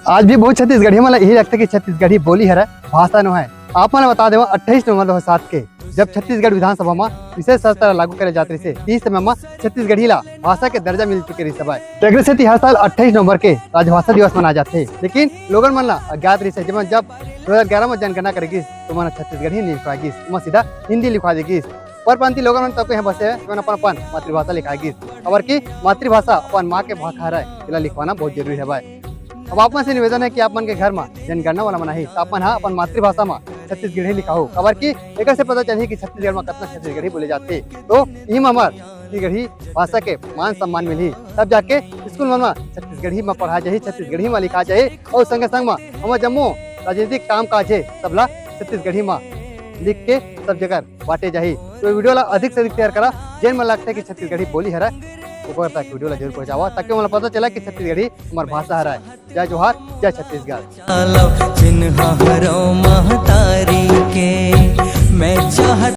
आज भी बहुत छत्तीसगढ़ी मला यही लगता है कि छत्तीसगढ़ी बोली है भाषा नो है। आप मैंने बता देव 28 नवंबर 2007 के जब छत्तीसगढ़ विधानसभा में विशेष संस्था लागू करे जाते थे, इस समय में छत्तीसगढ़ी ला भाषा के दर्जा मिल चुके रही सब है। हर साल 28 नवंबर के राजभाषा दिवस मनाए जाते हैं, लेकिन लोगन मन ला अज्ञात रही जब 2011 में जनगणना करेगी तो मन छत्तीसगढ़ी नहीं लिखवाएगी, सीधा हिंदी लिखवा देगी। परपंथी लोगन मन तक यहाँ बसे अपन अपन मातृभाषा लिखाएगी। खबर की मातृभाषा अपन माँ के भाषा है, लिखवाना बहुत जरूरी है भाई। अब आप से निवेदन है कि आप मन के घर में जनगणना वाला मना ही अपन हाँ अपन मातृभाषा में छत्तीसगढ़ी लिखाओ। खबर की एक से पता चली कि छत्तीसगढ़ में कितना छत्तीसगढ़ी बोले जाते, तो इम हमार छत्तीसगढ़ी भाषा के मान सम्मान मिली, तब जाके स्कूल में छत्तीसगढ़ी में पढ़ा जाए, छत्तीसगढ़ी में लिखा जाए और संगे संग में हमारे जम्मू राजनीतिक काम काज है सबला छत्तीसगढ़ी में लिख के सब जगह बांटे जाए। तो वीडियो ला अधिक से अधिक शेयर करा, जैन मन लगता है कि छत्तीसगढ़ी बोली है ऊपर तक वीडियो ला जरूर पहुंचावा ताकि मुझे पता चला कि छत्तीसगढ़ी हमारी भाषा है। जय जोहार, जय छत्तीसगढ़।